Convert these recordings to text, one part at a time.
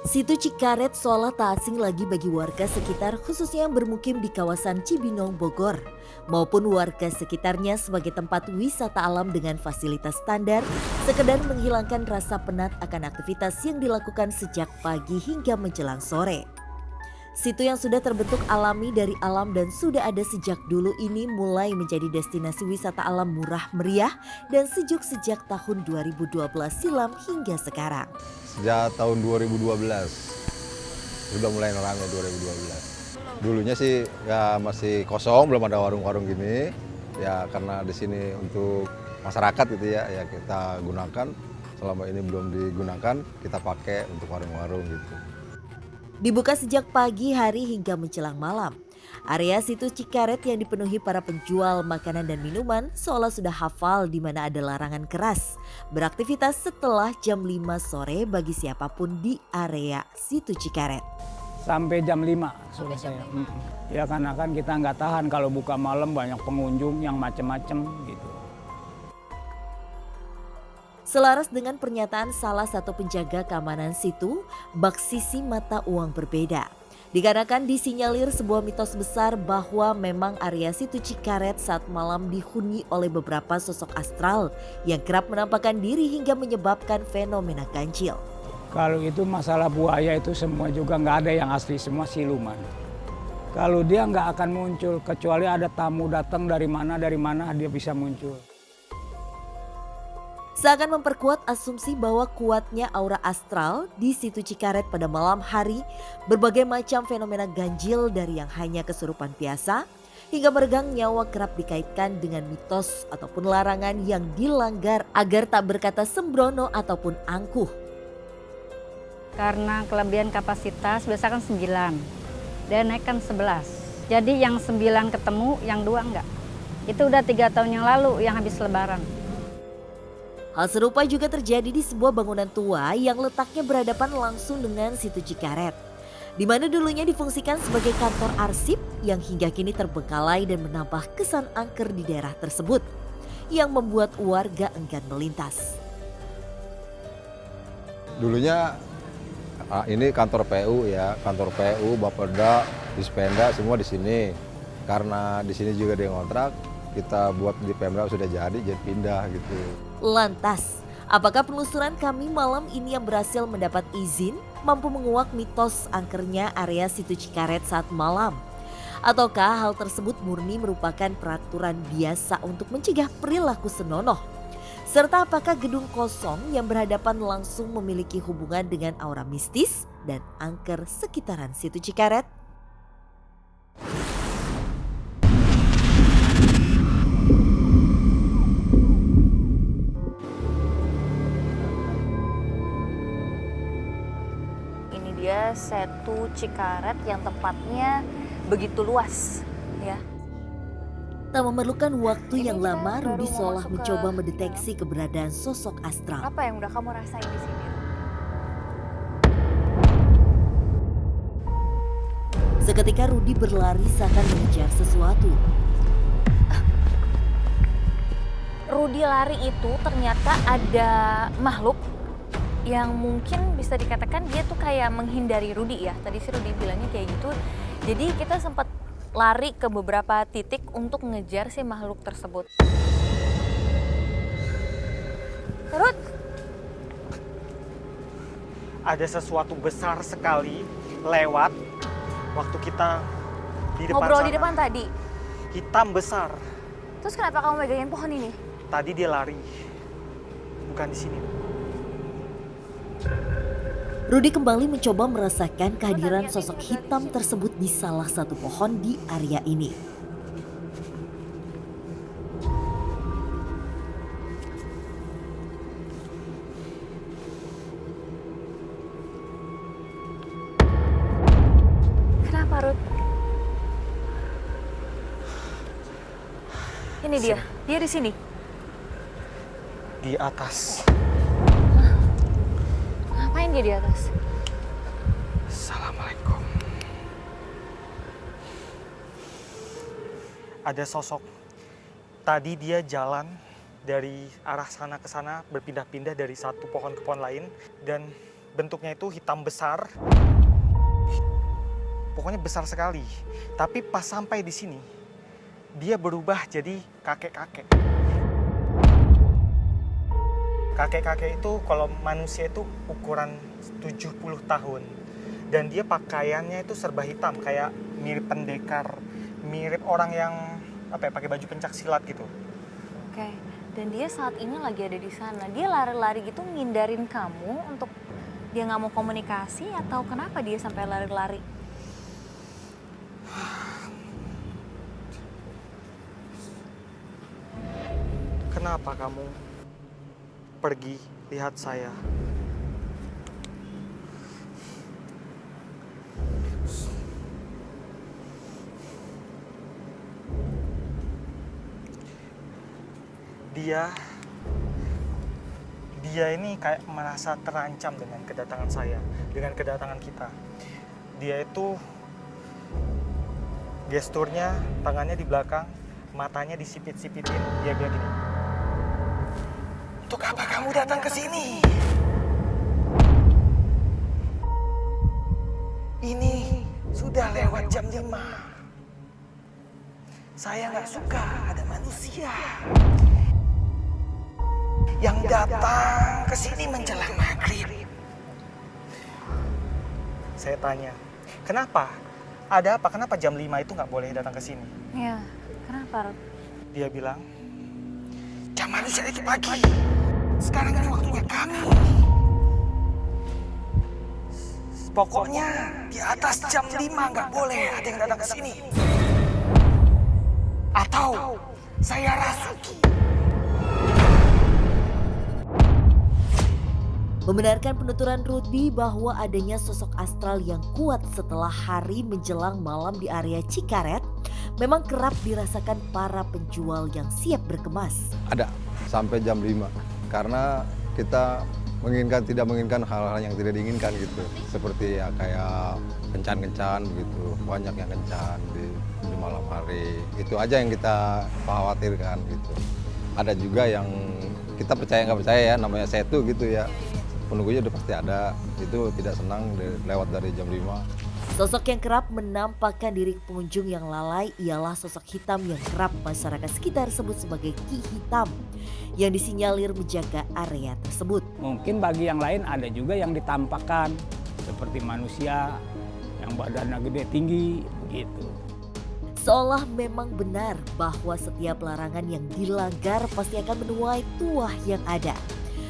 Situ Cikaret seolah tak asing lagi bagi warga sekitar khususnya yang bermukim di kawasan Cibinong, Bogor. Maupun warga sekitarnya sebagai tempat wisata alam dengan fasilitas standar, sekedar menghilangkan rasa penat akan aktivitas yang dilakukan sejak pagi hingga menjelang sore. Situ yang sudah terbentuk alami dari alam dan sudah ada sejak dulu ini mulai menjadi destinasi wisata alam murah meriah dan sejuk sejak tahun 2012 silam hingga sekarang. Sejak tahun 2012, sudah mulai ramai 2012. Dulunya sih ya masih kosong, belum ada warung-warung gini. Ya karena di sini untuk masyarakat gitu ya kita gunakan. Selama ini belum digunakan, kita pakai untuk warung-warung gitu. Dibuka sejak pagi hari hingga menjelang malam. Area situ Cikaret yang dipenuhi para penjual makanan dan minuman seolah sudah hafal di mana ada larangan keras beraktivitas setelah jam 5 sore bagi siapapun di area situ Cikaret. Sampai jam 5 sudah saya. Ya karena kan kita nggak tahan kalau buka malam banyak pengunjung yang macem-macem gitu. Selaras dengan pernyataan salah satu penjaga keamanan situ, bak sisi mata uang berbeda. Dikarenakan disinyalir sebuah mitos besar bahwa memang area situ Cikaret saat malam dihuni oleh beberapa sosok astral yang kerap menampakkan diri hingga menyebabkan fenomena ganjil. Kalau itu masalah buaya itu semua juga nggak ada yang asli, semua siluman. Kalau dia nggak akan muncul kecuali ada tamu datang dari mana dia bisa muncul. Seakan memperkuat asumsi bahwa kuatnya aura astral di situ Cikaret pada malam hari, berbagai macam fenomena ganjil dari yang hanya kesurupan biasa hingga meregang nyawa kerap dikaitkan dengan mitos ataupun larangan yang dilanggar agar tak berkata sembrono ataupun angkuh. Karena kelebihan kapasitas biasa kan 9 dan naik kan 11. Jadi yang 9 ketemu, yang 2 enggak. Itu udah 3 tahun yang lalu yang habis lebaran. Hal serupa juga terjadi di sebuah bangunan tua yang letaknya berhadapan langsung dengan situ Cikaret, di mana dulunya difungsikan sebagai kantor arsip yang hingga kini terbengkalai dan menambah kesan angker di daerah tersebut, yang membuat warga enggan melintas. Dulunya ini kantor PU ya, kantor PU, Bapeda, Dispenda semua di sini. Karena di sini juga dia ngontrak, kita buat di Pemda sudah jadi pindah gitu. Lantas, apakah penelusuran kami malam ini yang berhasil mendapat izin mampu menguak mitos angkernya area situ Cikaret saat malam? Ataukah hal tersebut murni merupakan peraturan biasa untuk mencegah perilaku senonoh? Serta apakah gedung kosong yang berhadapan langsung memiliki hubungan dengan aura mistis dan angker sekitaran situ Cikaret? Ini dia Setu Cikaret yang tempatnya begitu luas ya. Tak memerlukan waktu Ini yang kita lama, baru Rudi mau seolah masuk ke mencoba mendeteksi keberadaan sosok astral. Apa yang udah kamu rasain di sini? Seketika Rudi berlari seakan mengejar sesuatu. Rudi lari itu ternyata ada makhluk yang mungkin bisa dikatakan dia tuh kayak menghindari Rudi ya. Tadi sih Rudi bilangnya kayak gitu. Jadi kita sempat lari ke beberapa titik untuk ngejar si makhluk tersebut. Rud, ada sesuatu besar sekali lewat waktu kita di depan ngobrol sana. di depan tadi. Hitam besar. Terus kenapa kamu megangin pohon ini? Tadi dia lari. Bukan di sini. Rudi kembali mencoba merasakan kehadiran sosok hitam tersebut di salah satu pohon di area ini. Kenapa, Rud? Ini dia di sini. Di atas. Ngapain dia di atas? Assalamualaikum. Ada sosok. Tadi dia jalan dari arah sana ke sana, berpindah-pindah dari satu pohon ke pohon lain, dan bentuknya itu hitam besar. Pokoknya besar sekali. Tapi pas sampai di sini, dia berubah jadi kakek-kakek. Kakek-kakek itu kalau manusia itu ukuran 70 tahun. Dan dia pakaiannya itu serba hitam, kayak mirip pendekar, mirip orang yang pakai baju pencak silat gitu. Oke. Dan dia saat ini lagi ada di sana. Dia lari-lari gitu ngindarin kamu untuk dia nggak mau komunikasi atau kenapa dia sampai lari-lari? Kenapa kamu pergi lihat saya? Dia ini kayak merasa terancam dengan kedatangan saya, dengan kedatangan kita. Dia itu gesturnya, tangannya di belakang, matanya disipit-sipitin. Dia bilang gini, "Untuk apa kamu datang ke sini? Ini sudah lewat jam 5. Saya nggak suka ada manusia yang datang ke sini menjelang maghrib." Saya tanya, "Kenapa? Ada apa? Kenapa jam 5 itu nggak boleh datang ke sini?" Iya, kenapa, Rod? Dia bilang, "Jam manusia itu pagi. Sekarang ini waktunya kami. Pokoknya di atas jam 5 nggak boleh ada yang datang ke sini. Atau saya rasuki." Membenarkan penuturan Rudy bahwa adanya sosok astral yang kuat setelah hari menjelang malam di area Cikaret memang kerap dirasakan para penjual yang siap berkemas. Ada sampai jam 5 karena kita tidak menginginkan hal-hal yang tidak diinginkan gitu. Seperti ya kayak kencan-kencan begitu, banyak yang kencan di malam hari. Itu aja yang kita khawatirkan gitu. Ada juga yang kita percaya nggak percaya ya, namanya setu gitu ya. Penunggunya udah pasti ada, itu tidak senang lewat dari jam 5. Sosok yang kerap menampakkan diri pengunjung yang lalai ialah sosok hitam yang kerap masyarakat sekitar sebut sebagai Ki Hitam yang disinyalir menjaga area tersebut. Mungkin bagi yang lain ada juga yang ditampakkan seperti manusia yang badannya gede tinggi begitu. Seolah memang benar bahwa setiap larangan yang dilanggar pasti akan menuai tuah yang ada.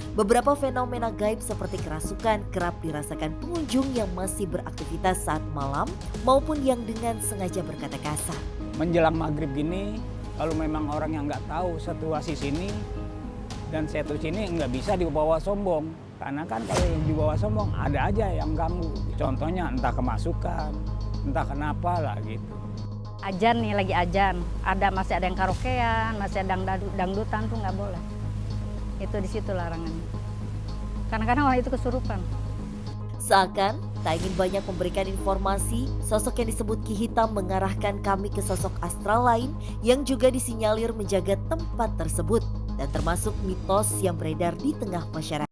Beberapa fenomena gaib seperti kerasukan kerap dirasakan pengunjung yang masih beraktivitas saat malam maupun yang dengan sengaja berkata kasar. Menjelang maghrib gini, kalau memang orang yang nggak tahu situasi sini dan setu sini nggak bisa dibawa sombong. Karena kan kalau dibawa sombong ada aja yang ganggu. Contohnya entah kemasukan, entah kenapa lah gitu. Ajan nih, lagi ajan. Masih ada yang karaokean, masih ada yang dangdutan tuh nggak boleh. Itu di situ larangannya. Kadang-kadang orang itu kesurupan. Seakan tak ingin banyak memberikan informasi, sosok yang disebut Ki Hitam mengarahkan kami ke sosok astral lain yang juga disinyalir menjaga tempat tersebut dan termasuk mitos yang beredar di tengah masyarakat.